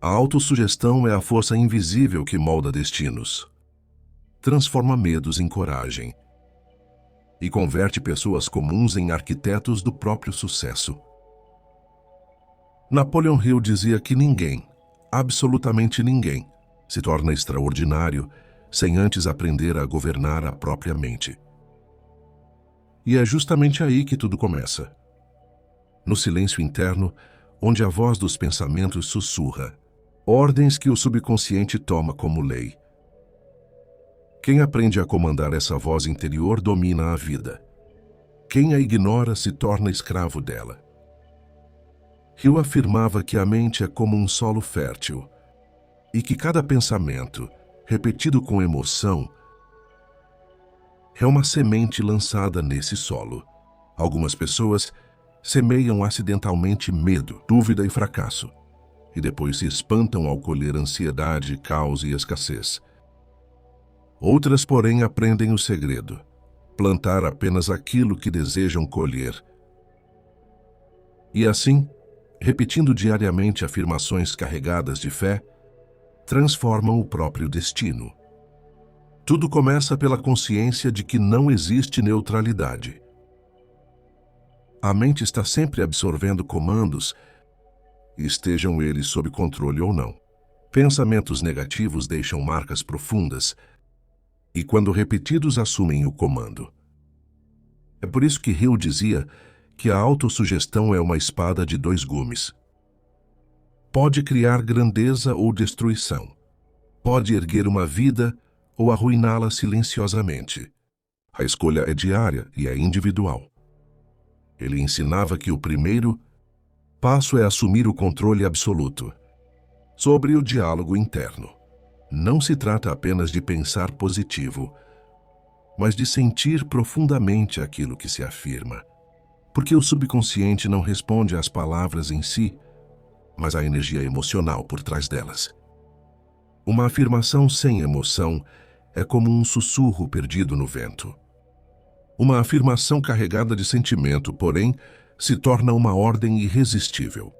A autossugestão é a força invisível que molda destinos, transforma medos em coragem e converte pessoas comuns em arquitetos do próprio sucesso. Napoleon Hill dizia que ninguém, absolutamente ninguém, se torna extraordinário sem antes aprender a governar a própria mente. E é justamente aí que tudo começa. No silêncio interno, onde a voz dos pensamentos sussurra, ordens que o subconsciente toma como lei. Quem aprende a comandar essa voz interior domina a vida. Quem a ignora se torna escravo dela. Hill afirmava que a mente é como um solo fértil e que cada pensamento, repetido com emoção, é uma semente lançada nesse solo. Algumas pessoas semeiam acidentalmente medo, dúvida e fracasso, e depois se espantam ao colher ansiedade, caos e escassez. Outras, porém, aprendem o segredo: plantar apenas aquilo que desejam colher. E assim, repetindo diariamente afirmações carregadas de fé, transformam o próprio destino. Tudo começa pela consciência de que não existe neutralidade. A mente está sempre absorvendo comandos, estejam eles sob controle ou não. Pensamentos negativos deixam marcas profundas e, quando repetidos, assumem o comando. É por isso que Hill dizia que a autossugestão é uma espada de dois gumes. Pode criar grandeza ou destruição. Pode erguer uma vida ou arruiná-la silenciosamente. A escolha é diária e é individual. Ele ensinava que o primeiro passo é assumir o controle absoluto sobre o diálogo interno. Não se trata apenas de pensar positivo, mas de sentir profundamente aquilo que se afirma. Porque o subconsciente não responde às palavras em si, mas à energia emocional por trás delas. Uma afirmação sem emoção é como um sussurro perdido no vento. Uma afirmação carregada de sentimento, porém, se torna uma ordem irresistível.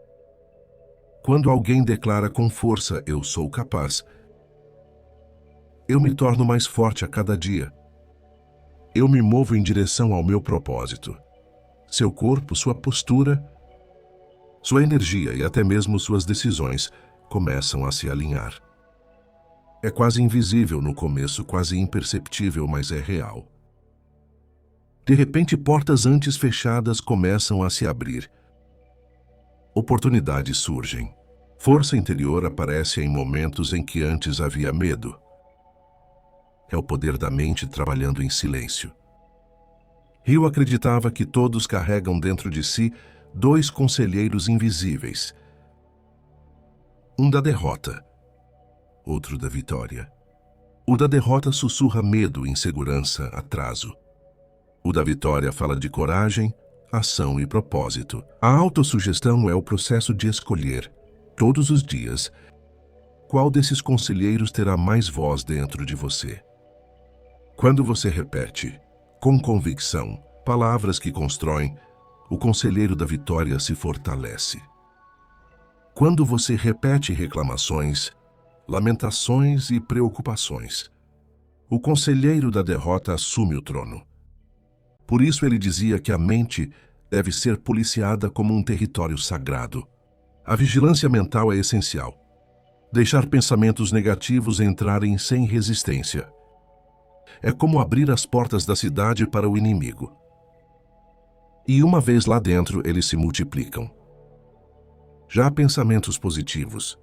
Quando alguém declara com força "eu sou capaz", eu me torno mais forte a cada dia. Eu me movo em direção ao meu propósito. Seu corpo, sua postura, sua energia e até mesmo suas decisões começam a se alinhar. É quase invisível no começo, quase imperceptível, mas é real. De repente, portas antes fechadas começam a se abrir. Oportunidades surgem. Força interior aparece em momentos em que antes havia medo. É o poder da mente trabalhando em silêncio. Hill acreditava que todos carregam dentro de si dois conselheiros invisíveis. Um da derrota, outro da vitória. O da derrota sussurra medo, insegurança, atraso. O da vitória fala de coragem, ação e propósito. A autossugestão é o processo de escolher, todos os dias, qual desses conselheiros terá mais voz dentro de você. Quando você repete, com convicção, palavras que constroem, o conselheiro da vitória se fortalece. Quando você repete reclamações, lamentações e preocupações, o conselheiro da derrota assume o trono. Por isso ele dizia que a mente deve ser policiada como um território sagrado. A vigilância mental é essencial. Deixar pensamentos negativos entrarem sem resistência. É como abrir as portas da cidade para o inimigo. E uma vez lá dentro, eles se multiplicam. Já pensamentos positivos,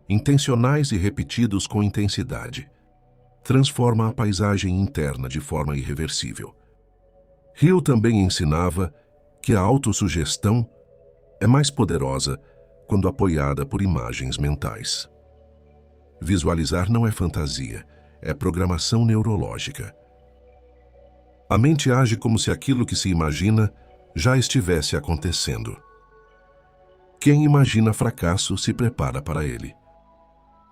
intencionais e repetidos com intensidade, transforma a paisagem interna de forma irreversível. Hill também ensinava que a autossugestão é mais poderosa quando apoiada por imagens mentais. Visualizar não é fantasia, é programação neurológica. A mente age como se aquilo que se imagina já estivesse acontecendo. Quem imagina fracasso se prepara para ele.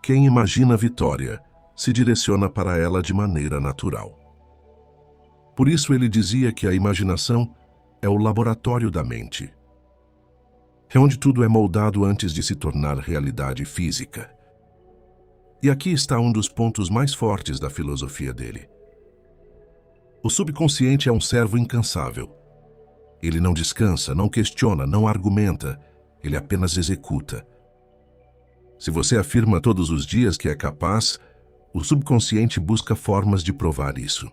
Quem imagina vitória se direciona para ela de maneira natural. Por isso ele dizia que a imaginação é o laboratório da mente. É onde tudo é moldado antes de se tornar realidade física. E aqui está um dos pontos mais fortes da filosofia dele. O subconsciente é um servo incansável. Ele não descansa, não questiona, não argumenta, ele apenas executa. Se você afirma todos os dias que é capaz, o subconsciente busca formas de provar isso.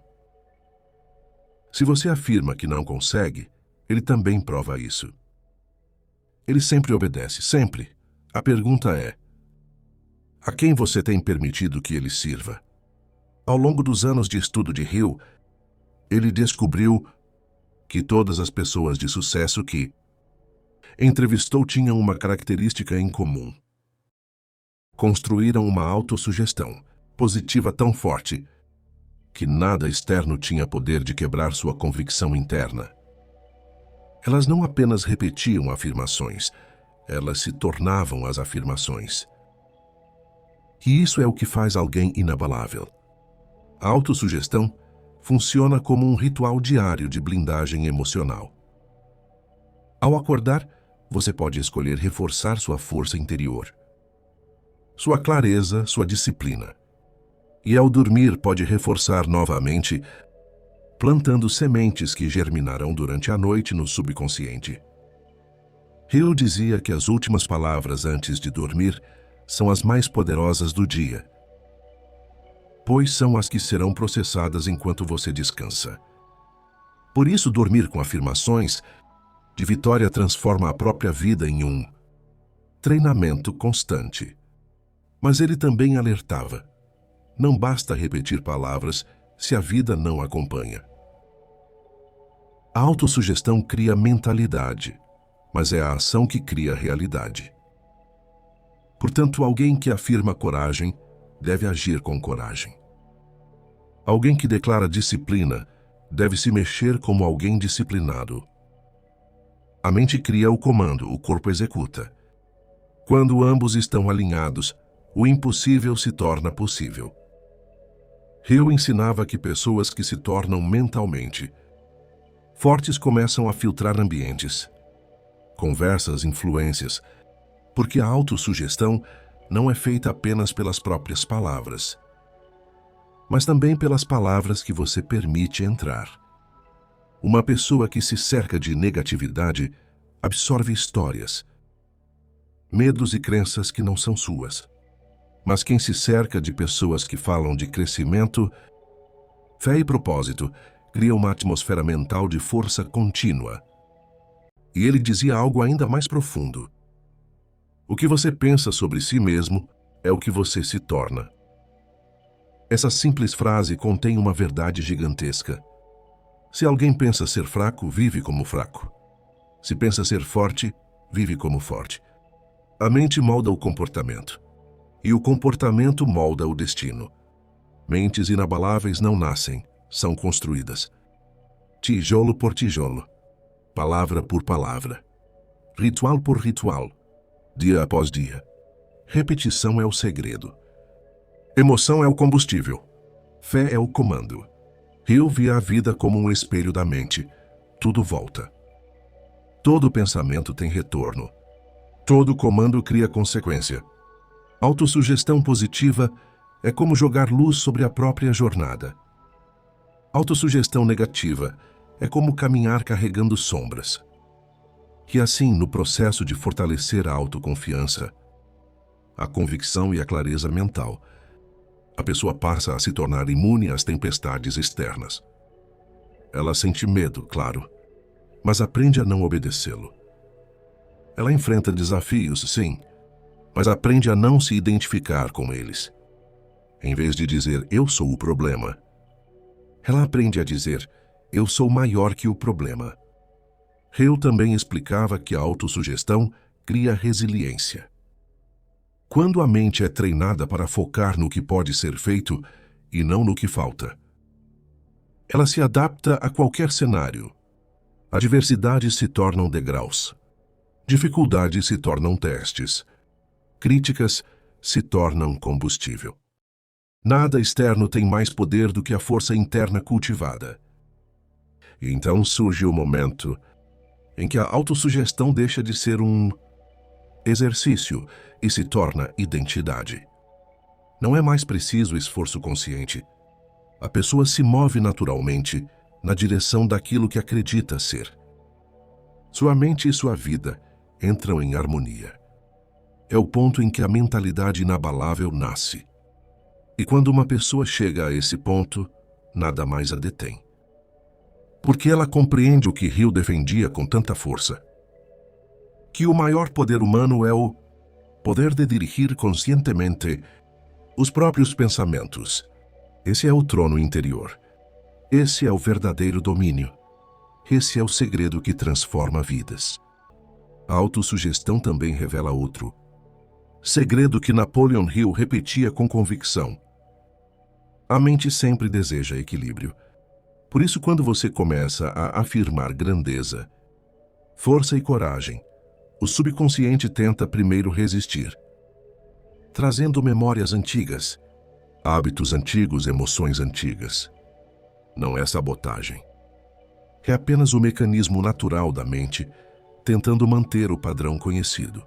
Se você afirma que não consegue, ele também prova isso. Ele sempre obedece, sempre. A pergunta é: a quem você tem permitido que ele sirva? Ao longo dos anos de estudo de Hill, ele descobriu que todas as pessoas de sucesso que entrevistou tinham uma característica em comum. Construíram uma autossugestão positiva tão forte que nada externo tinha poder de quebrar sua convicção interna. Elas não apenas repetiam afirmações, elas se tornavam as afirmações. E isso é o que faz alguém inabalável. A autossugestão funciona como um ritual diário de blindagem emocional. Ao acordar, você pode escolher reforçar sua força interior, sua clareza, sua disciplina. E ao dormir pode reforçar novamente, plantando sementes que germinarão durante a noite no subconsciente. Hill dizia que as últimas palavras antes de dormir são as mais poderosas do dia, pois são as que serão processadas enquanto você descansa. Por isso, dormir com afirmações de vitória transforma a própria vida em um treinamento constante. Mas ele também alertava: não basta repetir palavras se a vida não acompanha. A autossugestão cria mentalidade, mas é a ação que cria realidade. Portanto, alguém que afirma coragem deve agir com coragem. Alguém que declara disciplina deve se mexer como alguém disciplinado. A mente cria o comando, o corpo executa. Quando ambos estão alinhados, o impossível se torna possível. Hill ensinava que pessoas que se tornam mentalmente fortes começam a filtrar ambientes, conversas, influências, porque a autossugestão não é feita apenas pelas próprias palavras, mas também pelas palavras que você permite entrar. Uma pessoa que se cerca de negatividade absorve histórias, medos e crenças que não são suas. Mas quem se cerca de pessoas que falam de crescimento, fé e propósito, cria uma atmosfera mental de força contínua. E ele dizia algo ainda mais profundo: o que você pensa sobre si mesmo é o que você se torna. Essa simples frase contém uma verdade gigantesca. Se alguém pensa ser fraco, vive como fraco. Se pensa ser forte, vive como forte. A mente molda o comportamento. E o comportamento molda o destino. Mentes inabaláveis não nascem, são construídas. Tijolo por tijolo, palavra por palavra, ritual por ritual, dia após dia. Repetição é o segredo. Emoção é o combustível. Fé é o comando. Hill via a vida como um espelho da mente. Tudo volta. Todo pensamento tem retorno. Todo comando cria consequência. Autossugestão positiva é como jogar luz sobre a própria jornada. Autossugestão negativa é como caminhar carregando sombras. E assim, no processo de fortalecer a autoconfiança, a convicção e a clareza mental, a pessoa passa a se tornar imune às tempestades externas. Ela sente medo, claro, mas aprende a não obedecê-lo. Ela enfrenta desafios, sim, mas aprende a não se identificar com eles. Em vez de dizer, eu sou o problema, ela aprende a dizer, eu sou maior que o problema. Hill também explicava que a autossugestão cria resiliência. Quando a mente é treinada para focar no que pode ser feito e não no que falta, ela se adapta a qualquer cenário. Adversidades se tornam degraus. Dificuldades se tornam testes. Críticas se tornam combustível. Nada externo tem mais poder do que a força interna cultivada. E então surge o momento em que a autossugestão deixa de ser um exercício e se torna identidade. Não é mais preciso esforço consciente. A pessoa se move naturalmente na direção daquilo que acredita ser. Sua mente e sua vida entram em harmonia. É o ponto em que a mentalidade inabalável nasce. E quando uma pessoa chega a esse ponto, nada mais a detém. Porque ela compreende o que Hill defendia com tanta força. Que o maior poder humano é o poder de dirigir conscientemente os próprios pensamentos. Esse é o trono interior. Esse é o verdadeiro domínio. Esse é o segredo que transforma vidas. A autossugestão também revela outro segredo que Napoleon Hill repetia com convicção. A mente sempre deseja equilíbrio. Por isso, quando você começa a afirmar grandeza, força e coragem, o subconsciente tenta primeiro resistir, trazendo memórias antigas, hábitos antigos, emoções antigas. Não é sabotagem. É apenas o mecanismo natural da mente tentando manter o padrão conhecido.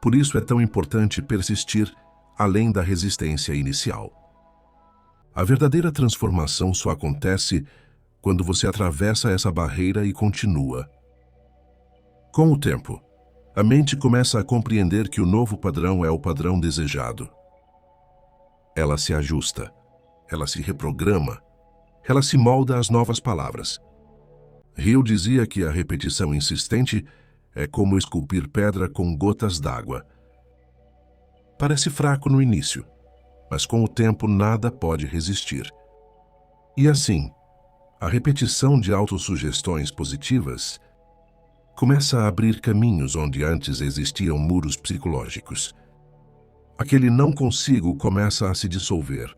Por isso é tão importante persistir além da resistência inicial. A verdadeira transformação só acontece quando você atravessa essa barreira e continua. Com o tempo, a mente começa a compreender que o novo padrão é o padrão desejado. Ela se ajusta, ela se reprograma, ela se molda às novas palavras. Hill dizia que a repetição insistente é como esculpir pedra com gotas d'água. Parece fraco no início, mas com o tempo nada pode resistir. E assim, a repetição de autossugestões positivas começa a abrir caminhos onde antes existiam muros psicológicos. Aquele não consigo começa a se dissolver.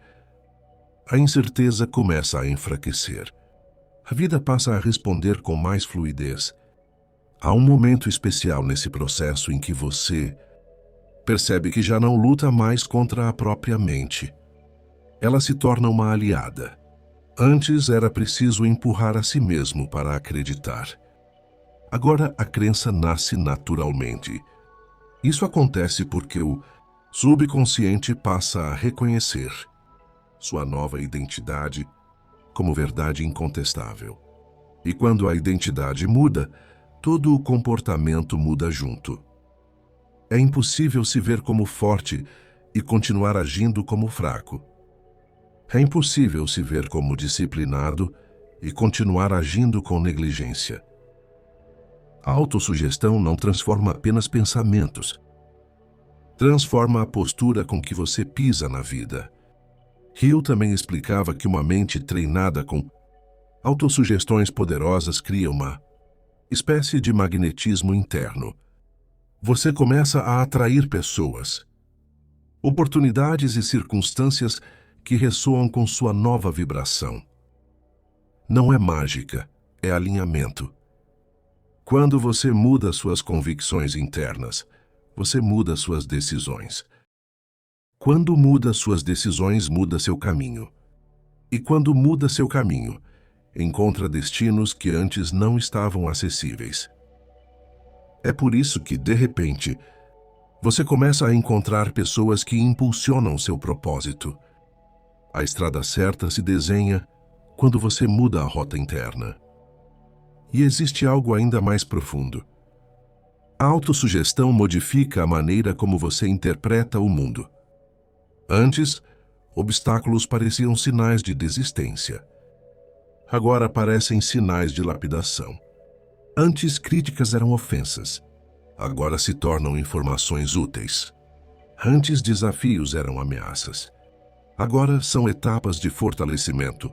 A incerteza começa a enfraquecer. A vida passa a responder com mais fluidez. Há um momento especial nesse processo em que você percebe que já não luta mais contra a própria mente. Ela se torna uma aliada. Antes era preciso empurrar a si mesmo para acreditar. Agora a crença nasce naturalmente. Isso acontece porque o subconsciente passa a reconhecer sua nova identidade como verdade incontestável. E quando a identidade muda, todo o comportamento muda junto. É impossível se ver como forte e continuar agindo como fraco. É impossível se ver como disciplinado e continuar agindo com negligência. A autossugestão não transforma apenas pensamentos. Transforma a postura com que você pisa na vida. Hill também explicava que uma mente treinada com autossugestões poderosas cria uma espécie de magnetismo interno. Você começa a atrair pessoas, oportunidades e circunstâncias que ressoam com sua nova vibração. Não é mágica, é alinhamento. Quando você muda suas convicções internas, você muda suas decisões. Quando muda suas decisões, muda seu caminho. E quando muda seu caminho, encontra destinos que antes não estavam acessíveis. É por isso que, de repente, você começa a encontrar pessoas que impulsionam seu propósito. A estrada certa se desenha quando você muda a rota interna. E existe algo ainda mais profundo. A autossugestão modifica a maneira como você interpreta o mundo. Antes, obstáculos pareciam sinais de desistência. Agora parecem sinais de lapidação. Antes, críticas eram ofensas. Agora se tornam informações úteis. Antes, desafios eram ameaças. Agora são etapas de fortalecimento.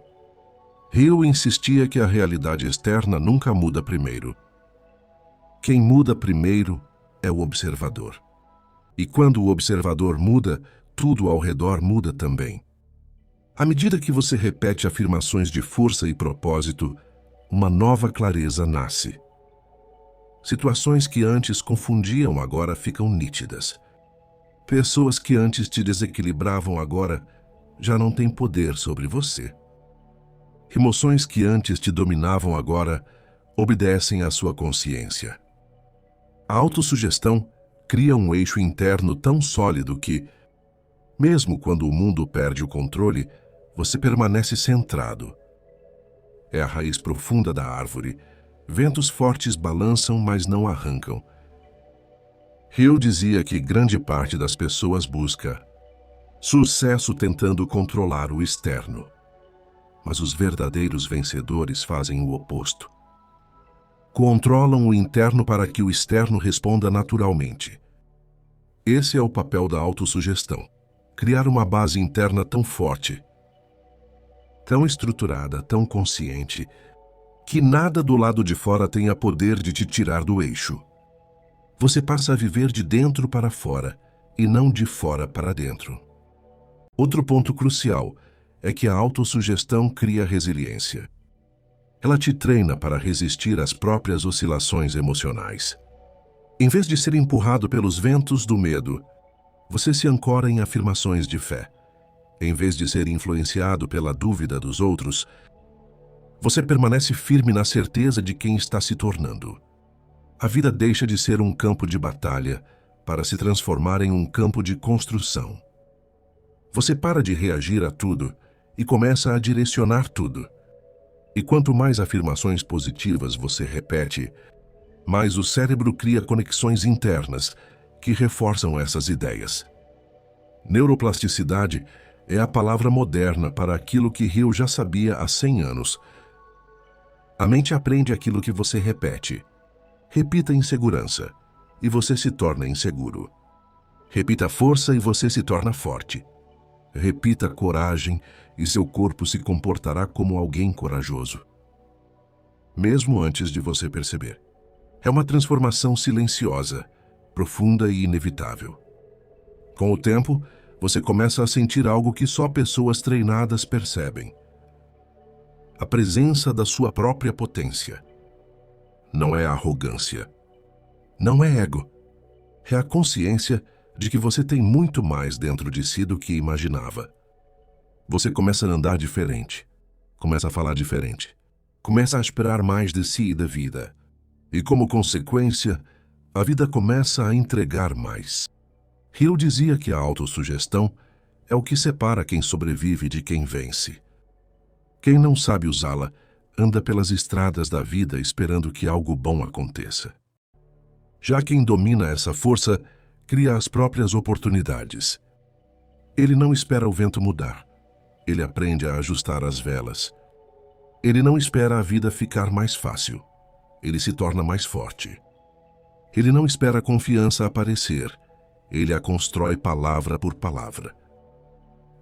Hill insistia que a realidade externa nunca muda primeiro. Quem muda primeiro é o observador. E quando o observador muda, tudo ao redor muda também. À medida que você repete afirmações de força e propósito, uma nova clareza nasce. Situações que antes confundiam agora ficam nítidas. Pessoas que antes te desequilibravam agora já não têm poder sobre você. Emoções que antes te dominavam agora obedecem à sua consciência. A autossugestão cria um eixo interno tão sólido que, mesmo quando o mundo perde o controle, você permanece centrado. É a raiz profunda da árvore. Ventos fortes balançam, mas não arrancam. Hill dizia que grande parte das pessoas busca sucesso tentando controlar o externo. Mas os verdadeiros vencedores fazem o oposto. Controlam o interno para que o externo responda naturalmente. Esse é o papel da autossugestão. Criar uma base interna tão forte, tão estruturada, tão consciente, que nada do lado de fora tenha poder de te tirar do eixo. Você passa a viver de dentro para fora e não de fora para dentro. Outro ponto crucial é que a autossugestão cria resiliência. Ela te treina para resistir às próprias oscilações emocionais. Em vez de ser empurrado pelos ventos do medo, você se ancora em afirmações de fé. Em vez de ser influenciado pela dúvida dos outros, você permanece firme na certeza de quem está se tornando. A vida deixa de ser um campo de batalha para se transformar em um campo de construção. Você para de reagir a tudo e começa a direcionar tudo. E quanto mais afirmações positivas você repete, mais o cérebro cria conexões internas que reforçam essas ideias. Neuroplasticidade é a palavra moderna para aquilo que Hill já sabia há 100 anos. A mente aprende aquilo que você repete. Repita insegurança, e você se torna inseguro. Repita força e você se torna forte. Repita coragem e seu corpo se comportará como alguém corajoso. Mesmo antes de você perceber. É uma transformação silenciosa, profunda e inevitável. Com o tempo, você começa a sentir algo que só pessoas treinadas percebem. A presença da sua própria potência. Não é arrogância. Não é ego. É a consciência de que você tem muito mais dentro de si do que imaginava. Você começa a andar diferente. Começa a falar diferente. Começa a esperar mais de si e da vida. E como consequência, a vida começa a entregar mais. Hill dizia que a autossugestão é o que separa quem sobrevive de quem vence. Quem não sabe usá-la, anda pelas estradas da vida esperando que algo bom aconteça. Já quem domina essa força, cria as próprias oportunidades. Ele não espera o vento mudar. Ele aprende a ajustar as velas. Ele não espera a vida ficar mais fácil. Ele se torna mais forte. Ele não espera a confiança aparecer. Ele a constrói palavra por palavra.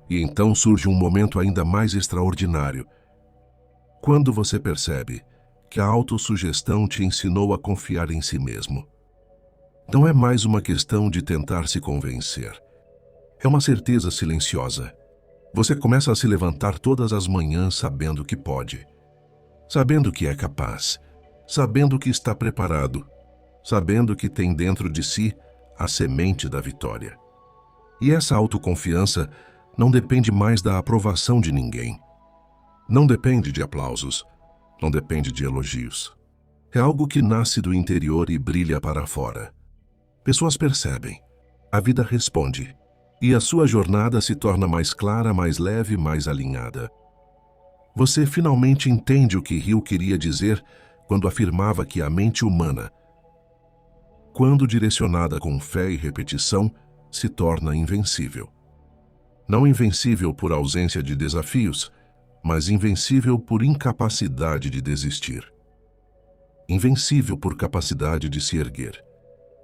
E então surge um momento ainda mais extraordinário. Quando você percebe que a autossugestão te ensinou a confiar em si mesmo. Não é mais uma questão de tentar se convencer. É uma certeza silenciosa. Você começa a se levantar todas as manhãs sabendo que pode. Sabendo que é capaz. Sabendo que está preparado. Sabendo que tem dentro de si a semente da vitória. E essa autoconfiança não depende mais da aprovação de ninguém. Não depende de aplausos. Não depende de elogios. É algo que nasce do interior e brilha para fora. Pessoas percebem. A vida responde. E a sua jornada se torna mais clara, mais leve, mais alinhada. Você finalmente entende o que Hill queria dizer quando afirmava que a mente humana, quando direcionada com fé e repetição, se torna invencível. Não invencível por ausência de desafios, mas invencível por incapacidade de desistir. Invencível por capacidade de se erguer.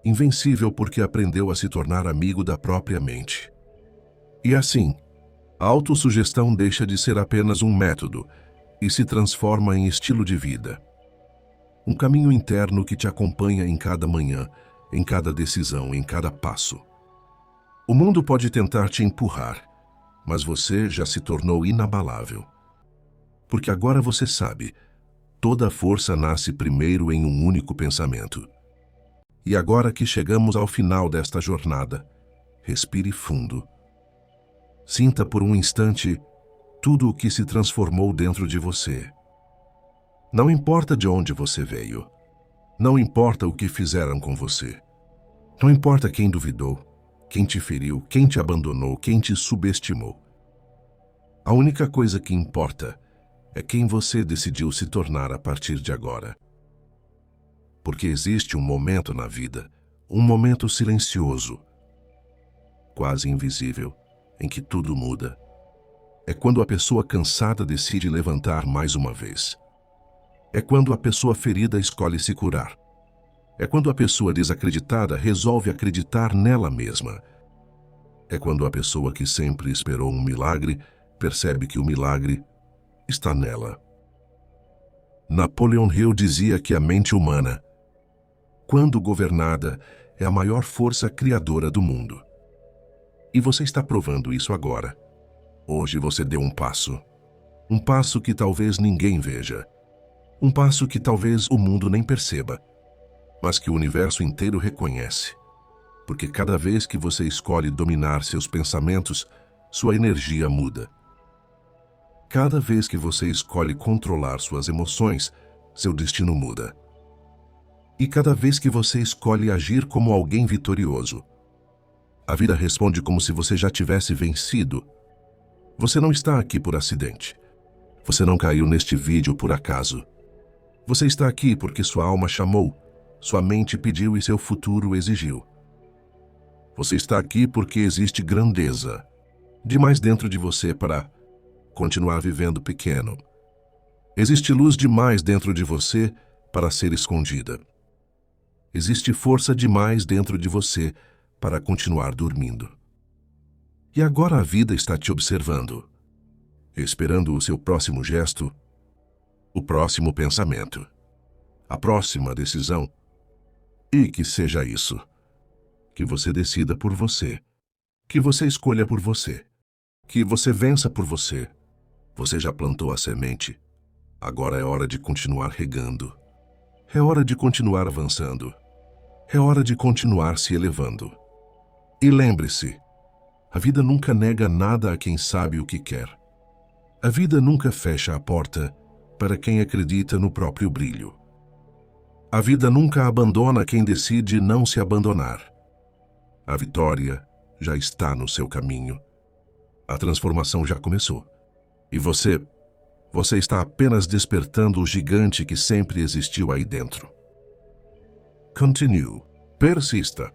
Invencível porque aprendeu a se tornar amigo da própria mente. E assim, a autossugestão deixa de ser apenas um método e se transforma em estilo de vida. Um caminho interno que te acompanha em cada manhã, em cada decisão, em cada passo. O mundo pode tentar te empurrar, mas você já se tornou inabalável. Porque agora você sabe, toda a força nasce primeiro em um único pensamento. E agora que chegamos ao final desta jornada, respire fundo. Sinta por um instante tudo o que se transformou dentro de você. Não importa de onde você veio. Não importa o que fizeram com você. Não importa quem duvidou, quem te feriu, quem te abandonou, quem te subestimou. A única coisa que importa é quem você decidiu se tornar a partir de agora. Porque existe um momento na vida, um momento silencioso, quase invisível, em que tudo muda. É quando a pessoa cansada decide levantar mais uma vez. É quando a pessoa ferida escolhe se curar. É quando a pessoa desacreditada resolve acreditar nela mesma. É quando a pessoa que sempre esperou um milagre percebe que o milagre está nela. Napoleon Hill dizia que a mente humana, quando governada, é a maior força criadora do mundo. E você está provando isso agora. Hoje você deu um passo que talvez ninguém veja, um passo que talvez o mundo nem perceba, mas que o universo inteiro reconhece, porque cada vez que você escolhe dominar seus pensamentos, sua energia muda. Cada vez que você escolhe controlar suas emoções, seu destino muda. E cada vez que você escolhe agir como alguém vitorioso, a vida responde como se você já tivesse vencido. Você não está aqui por acidente. Você não caiu neste vídeo por acaso. Você está aqui porque sua alma chamou, sua mente pediu e seu futuro exigiu. Você está aqui porque existe grandeza demais dentro de você para continuar vivendo pequeno. Existe luz demais dentro de você para ser escondida. Existe força demais dentro de você para continuar dormindo. E agora a vida está te observando, esperando o seu próximo gesto, o próximo pensamento, a próxima decisão. E que seja isso. Que você decida por você. Que você escolha por você. Que você vença por você. Você já plantou a semente. Agora é hora de continuar regando. É hora de continuar avançando. É hora de continuar se elevando. E lembre-se, a vida nunca nega nada a quem sabe o que quer. A vida nunca fecha a porta para quem acredita no próprio brilho. A vida nunca abandona quem decide não se abandonar. A vitória já está no seu caminho. A transformação já começou. E você está apenas despertando o gigante que sempre existiu aí dentro. Continue, persista,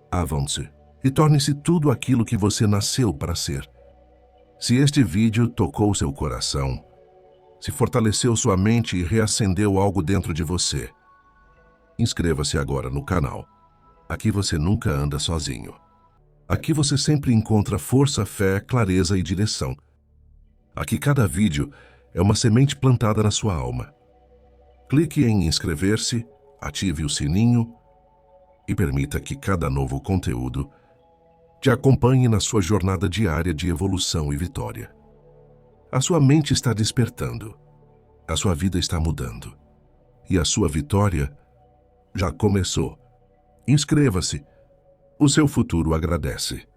avance e torne-se tudo aquilo que você nasceu para ser. Se este vídeo tocou seu coração, se fortaleceu sua mente e reacendeu algo dentro de você, inscreva-se agora no canal. Aqui você nunca anda sozinho. Aqui você sempre encontra força, fé, clareza e direção. Aqui cada vídeo é uma semente plantada na sua alma. Clique em inscrever-se, ative o sininho e permita que cada novo conteúdo te acompanhe na sua jornada diária de evolução e vitória. A sua mente está despertando, a sua vida está mudando e a sua vitória já começou. Inscreva-se, o seu futuro agradece.